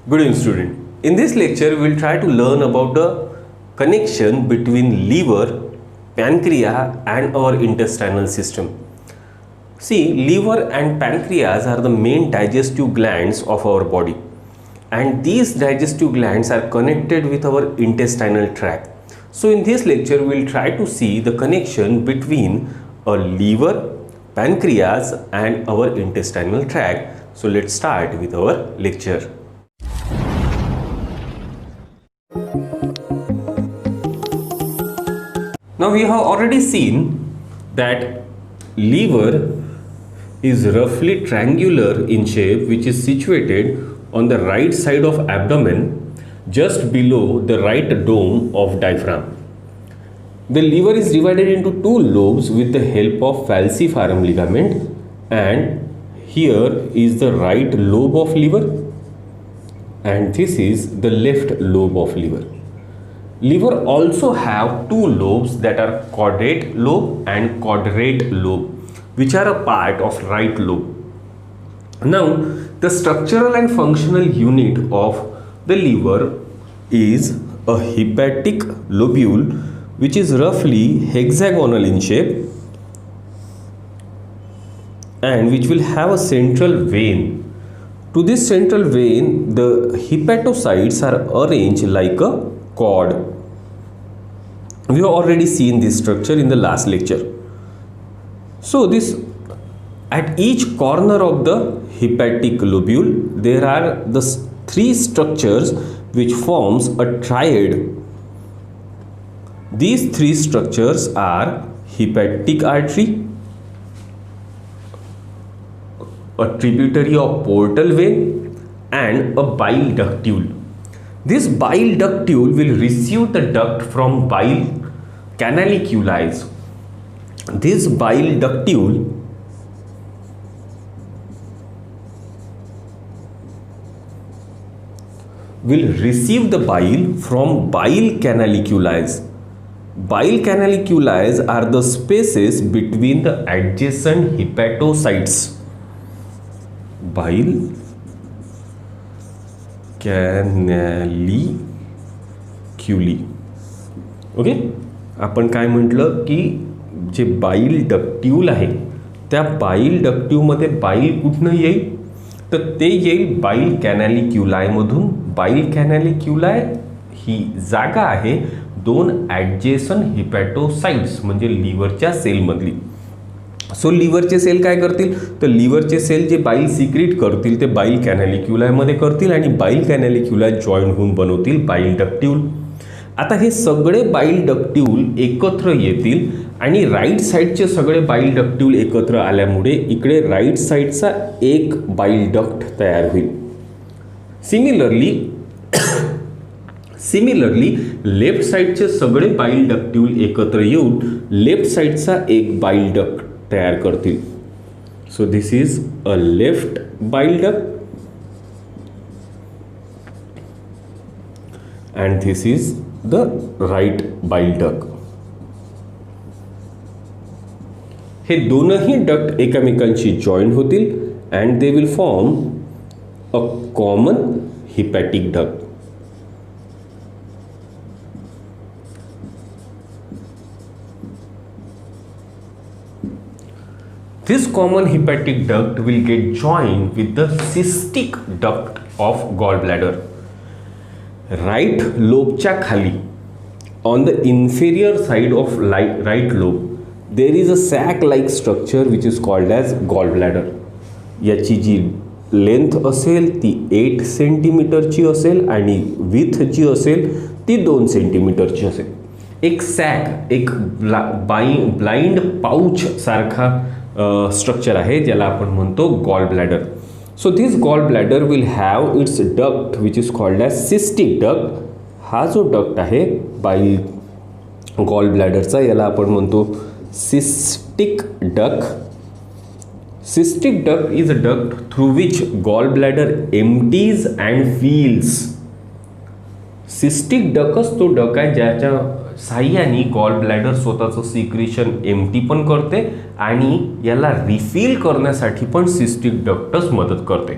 Good evening, student. In this lecture, we will try to learn about the connection between liver, pancreas, and our intestinal system. See, liver and pancreas are the main digestive glands of our body, and these digestive glands are connected with our intestinal tract. So, in this lecture, we will try to see the connection between a liver, pancreas, and our intestinal tract. So, let's start with our lecture. Now we have already seen that liver is roughly triangular in shape, which is situated on the right side of abdomen just below the right dome of diaphragm. The liver is divided into two lobes with the help of falciparum ligament, and here is the right lobe of liver and this is the left lobe of liver. Liver also have two lobes, that are caudate lobe and quadrate lobe, which are a part of right lobe. Now, the structural and functional unit of the liver is a hepatic lobule, which is roughly hexagonal in shape and which will have a central vein. To this central vein, the hepatocytes are arranged like a cord. We have already seen this structure in the last lecture. So this, at each corner of the hepatic lobule, there are the three structures which forms a triad. These three structures are hepatic artery, a tributary of portal vein, and a bile ductule. This bile ductule will receive the duct from bile canaliculi. This bile ductule will receive the bile from bile canaliculi. Bile canaliculi are the spaces between the adjacent hepatocytes. Bile canaliculi. Okay, आपण काय म्हटलं की जे बाईल डक्ट्यूल आहे त्या बाईल डक्ट्यूमध्ये बाईल कुठनं येईल, तर ते येईल बाईल कॅनॅलिक्युलायमधून. बाईल कॅनॅलिक्युलाय ही जागा आहे दोन ॲडजेसंट हिपॅटोसाइट्स म्हणजे लिव्हरच्या सेलमधली. सो लिव्हरचे सेल काय करतील, तर लिव्हरचे सेल जे बाईल सिक्रीट करतील ते बाईल कॅनॅलिक्युलायमध्ये करतील आणि बाईल कॅनॅलिक्युलाय जॉईन होऊन बनवतील बाईल डक्ट्यूल. आता हे सगळे बाईल डक्ट्यूल एकत्र येतील आणि राईट साईडचे सगळे बाईल डक्ट्यूल एकत्र आल्यामुळे इकडे राईट साईडचा एक बाईल डक्ट तयार होईल. सिमिलरली लेफ्ट साईडचे सगळे बाईल डक्ट्यूल एकत्र येऊन लेफ्ट साईडचा एक बाईल डक्ट तयार करतील. So this is a left बाईल duct and this is the right bile duct. हे दोनही डक्ट एकमेकांशी जॉईन होतील and they will form a common hepatic duct. This common hepatic duct will get joined with the cystic duct of gallbladder. Right lobeच्या खाली, on the inferior side of right lobe, there is a sac-like structure which is called as gallbladder. याची जी length असेल ती 8 सेंटीमीटरची असेल आणि with जी असेल ती 2 सेंटीमीटरची असेल. एक सॅक, एक ब्लाइंड पाउच सारखा स्ट्रक्चर आहे ज्याला आपण म्हणतो gall bladder. So this gall bladder will have its duct which is called as cystic duct. हा जो डक्ट आहे बाईल गॉल ब्लॅडरचा याला आपण म्हणतो cystic duct. Cystic duct is a duct through which gall bladder empties and fills. Cystic डकच तो duct आहे ज्याच्या साह्याने गॉल ब्लॅडर स्वतःचं सिक्रेशन एम्प्टी पण करते आणि याला रिफिल करण्यासाठी पण सिस्टिक डक्टच मदत करते.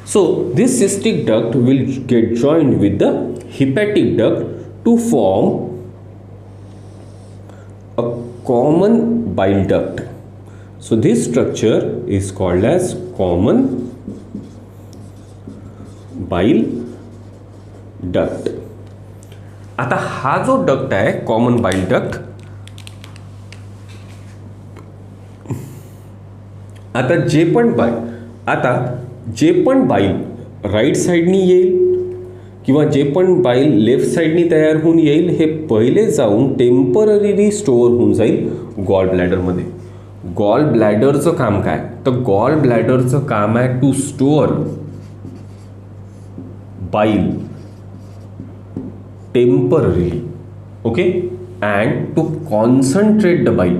So this cystic duct will get joined with the hepatic duct to form a common bile duct. So this structure is called as common bile duct. आता हा जो डक्ट आहे कॉमन बाइल डक्ट, आता जे पण बाईल राईट साईडनी येईल किंवा जे पण बाईल लेफ्ट साईडनी तयार होऊन येईल हे पहिले जाऊन टेम्पररीली स्टोअर होऊन जाईल गॉल ब्लॅडरमध्ये. गॉल ब्लॅडरचं काम काय, तर गॉल ब्लॅडरचं काम आहे to store bile temporarily, okay, and to concentrate the bile.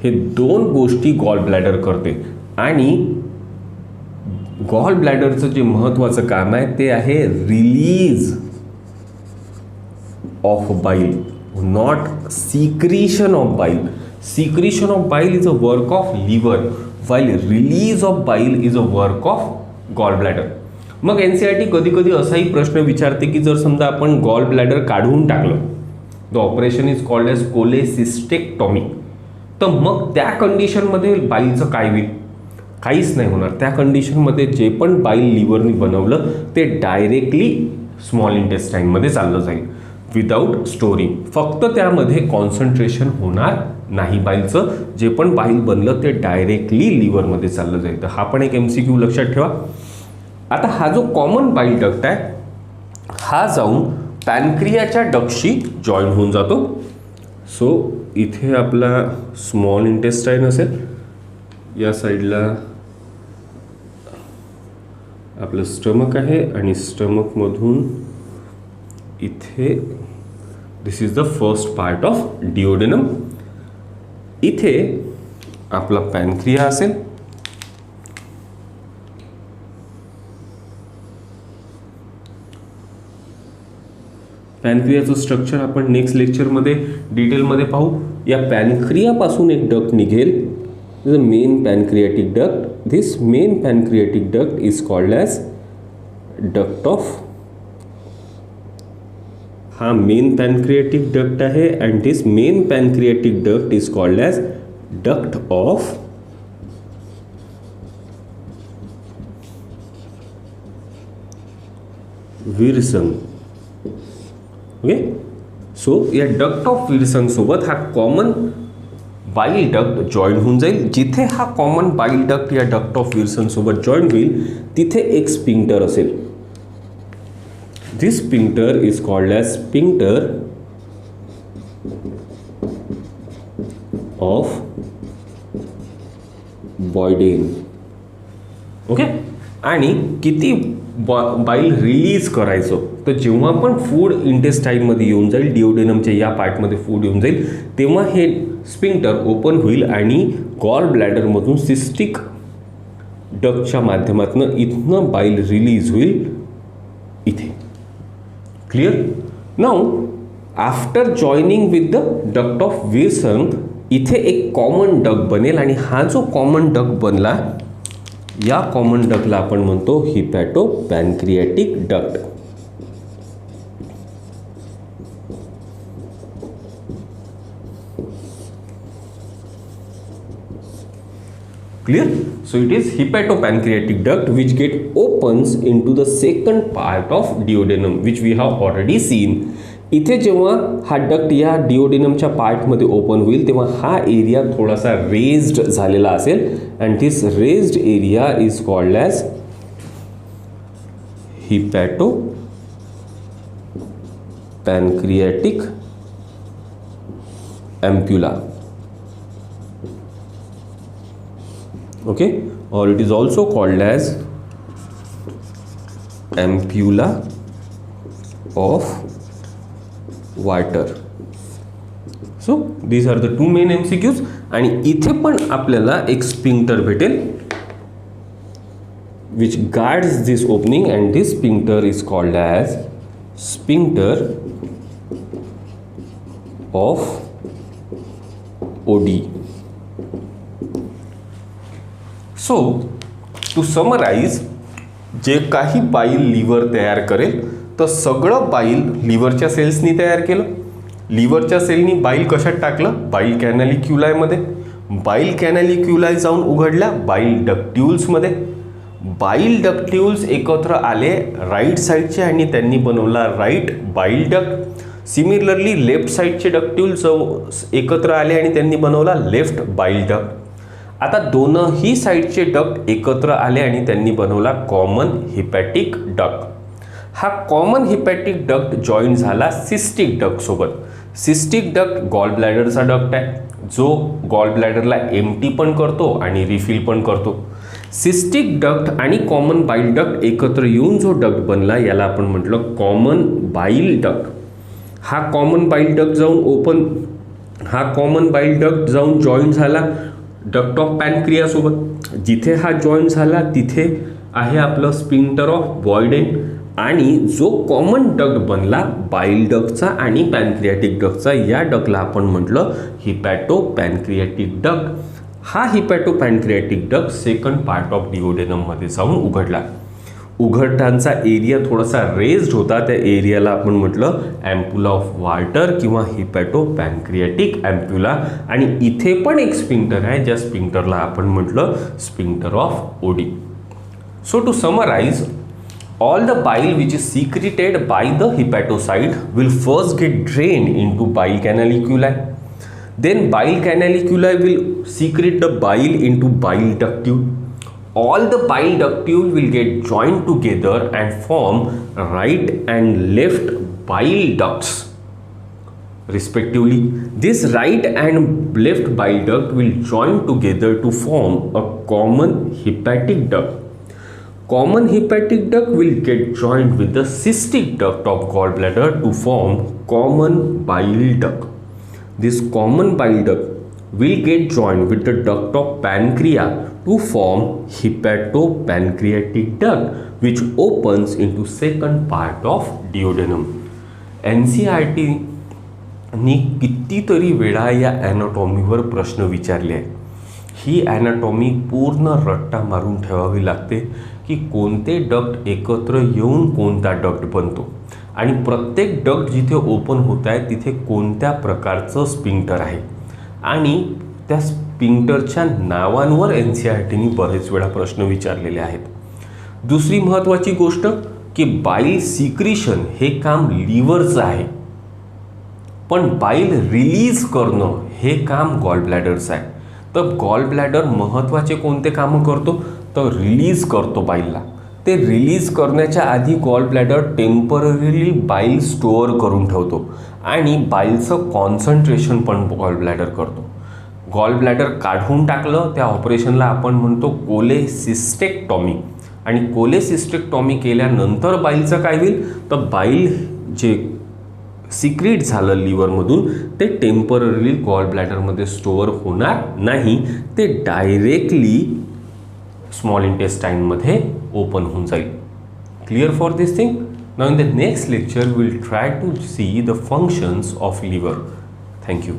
हे दोन गोष्टी गॉल ब्लॅडर करते. आणि गॉल ब्लॅडरचं जे महत्त्वाचं काम आहे ते आहे release of bile, not secretion of bile. Secretion of bile is a work of liver, while release of bile is a work of gall bladder. मग NCERT कधी कधी असाही प्रश्न विचारते की जर समजा आपण गॉल ब्लॅडर काढून टाकलं, the operation is called as cholecystectomy, तर मग त्या कंडिशनमध्ये बाईलचं काय होईल, काहीच नाही होणार. त्या कंडिशनमध्ये जे पण बाईल लिव्हरनी बनवलं ते डायरेक्टली स्मॉल इंटेस्टाईनमध्ये चाललं जाईल विदाऊट स्टोरिंग. फक्त त्यामध्ये कॉन्सन्ट्रेशन होणार नाही बाईलचं. जे पण बाईल बनलं ते डायरेक्टली लिव्हरमध्ये चाललं जाईल. तर हा पण एक MCQ लक्षात ठेवा. आता हा जो कॉमन बाईल डक्ट आहे हा जाऊन पॅनक्रियाच्या डक्टशी जॉईन होऊन जातो. सो इथे आपला स्मॉल इंटेस्टाईन असेल, या साईडला आपलं स्टमक आहे आणि स्टमकमधून इथे this is the first part of duodenum. इथे आपला पॅनक्रिया असेल, पॅनक्रियाचं स्ट्रक्चर आपण नेक्स्ट लेक्चरमध्ये डिटेलमध्ये पाहू. या पॅनक्रियापासून एक डक्ट निघेल, the main pancreatic duct. This main pancreatic duct is called as duct of, हा मेन पॅनक्रियाटिक डक्ट आहे and this main pancreatic duct is called as duct of Wilson. Okay, so या duct of Wilson सोबत हा common bile duct join होऊन जाईल. जिथे हा common bile duct या डक्ट ऑफ विल्सन सोबत जॉईन होईल तिथे एक स्पिंक्टर असेल. This sphincter is called as sphincter of Boyden. Okay, आणि किती बाईल रिलीज करायचं, तर जेव्हा पण फूड इंटेस्टाईनमध्ये येऊन जाईल, डिओडेनमच्या या पार्टमध्ये फूड येऊन जाईल, तेव्हा हे स्पिंक्टर ओपन होईल आणि गॉल ब्लॅडरमधून सिस्टिक डक्टच्या माध्यमातून इथनं बाईल रिलीज होईल इथे. Clear. Now after joining with the duct of Wilson इथे एक कॉमन डक्ट बनेल आणि हा जो कॉमन डक्ट बनला या कॉमन डक्टला आपण म्हणतो hepatopancreatic duct. Clear? So it is hepatopancreatic duct which get opens into the second part of duodenum which we have already seen. इथे जेव्हा हा डक्ट या डिओडेनमच्या पार्टमध्ये ओपन होईल तेव्हा हा एरिया थोडासा रेज्ड झालेला असेल and this raised area is called as hepatopancreatic ampulla. Okay, or it is also called as ampulla of Vater. So these are the two main MCQs. आणि इथे पण आपल्याला एक स्पिंक्टर भेटेल which guards this opening and this sphincter is called as sphincter of OD. So to summarise, जे काही बाईल liver तयार करेल तर सगळं बाईल लिव्हरच्या सेल्सनी तयार केलं. लिव्हरच्या सेलनी बाईल कशात टाकलं? बाईल कॅनॅलिक्युलायमध्ये. बाईल कॅनॅलिक्युलाय जाऊन उघडल्या बाईल डक्ट्युल्समध्ये. बाईल डक्ट्युल्स एकत्र आले राईट साईडचे आणि त्यांनी बनवला राईट बाईल डक्ट. सिमिलरली लेफ्ट साईडचे डक्ट्युल्स एकत्र आले आणि त्यांनी बनवला लेफ्ट बाईल डक्ट. आता दोनही साईडचे डक्ट एकत्र आले आणि त्यांनी बनवला कॉमन हिपॅटिक डक्ट. हा कॉमन हिपॅटिक डक्ट जॉईन झाला सिस्टिक डक्ट सोबत. सिस्टिक डक्ट गॉल ब्लॅडरचा डक्ट आहे, जो गॉल ब्लॅडरला एम्प्टी पण करतो आणि रिफिल पण करतो. सिस्टिक डक्ट आणि कॉमन बाईल डक्ट एकत्र येऊन जो डक्ट बनला याला आपण म्हटलं कॉमन बाईल डक्ट. हा कॉमन बाईल डक्ट जाऊन जॉईन झाला डक्ट ऑफ पॅनक्रिया सोबत. जिथे हा जॉईन झाला तिथे आहे आपलं स्पिंक्टर ऑफ बॉयडेन. आणि जो कॉमन डक्ट बनला बाईल डक्टचा आणि पॅनक्रियाटिक डक्टचा, या डक्टला आपण म्हटलं हिपॅटो पॅनक्रियाटिक डक्ट. हा hepatopancreatic duct second part of डिओडेनममध्ये जाऊन उघडला. उघडतांचा एरिया थोडासा रेज्ड होता, त्या एरियाला आपण म्हटलं ॲम्प्युला ऑफ वार्टर किंवा हिपॅटो पॅनक्रियाटिक ॲम्प्युला. आणि इथे पण एक स्पिंक्टर आहे, ज्या स्पिंक्टरला आपण म्हटलं sphincter of OD. So to summarise, all the bile which is secreted by the hepatocyte will first get drained into bile canaliculi. Then bile canaliculi will secrete the bile into bile ductule. All the bile ductule will get joined together and form right and left bile ducts respectively. This right and left bile duct will join together to form a common hepatic duct. Common hepatic duct will get joined with the cystic duct of gallbladder to form common bile duct. This common bile duct will get joined with the duct of pancreas to form hepatopancreatic duct, which opens into second part of duodenum. NCERT नी कितीतरी वेळा या ॲनाटॉमीवर प्रश्न विचारले आहे. ही anatomy पूर्ण रट्टा मारून ठेवावी लागते की कोणते डक्ट एकत्र येऊन कोणता डक्ट बनतो आणि प्रत्येक डक्ट जिथे ओपन होत आहे तिथे कोणत्या प्रकारचं स्पिंक्टर आहे आणि त्या स्पिंक्टरच्या नावांवर NCERTनी बरेच वेळा प्रश्न विचारलेले आहेत. दुसरी महत्त्वाची गोष्ट की बाईल सिक्रिशन हे काम लिव्हरचं आहे, पण बाईल रिलीज करणं हे काम गॉल ब्लॅडरचं आहे. तर गॉल ब्लॅडर महत्त्वाचे कोणते कामं करतो? तर रिलीज करतो बाईलला. ते रिलीज करण्याच्या आधी गॉल ब्लॅडर टेम्पररीली बाईल स्टोअर करून ठेवतो आणि बाईलचं कॉन्सन्ट्रेशन पण गॉल ब्लॅडर करतो. गॉल ब्लॅडर काढून टाकलं त्या ऑपरेशनला आपण म्हणतो कोलेसिस्टेक्टॉमी. आणि कोलेसिस्टेक्टॉमी केल्यानंतर बाईलचं काय होईल? तर बाईल जे सिक्रीट झालं लिव्हरमधून ते टेम्पररी गॉल ब्लॅडरमध्ये स्टोअर होणार नाही, ते डायरेक्टली स्मॉल इंटेस्टाईनमध्ये ओपन होऊन जाईल. Clear for this thing? Now in the next lecture will try to see the functions of liver. Thank you.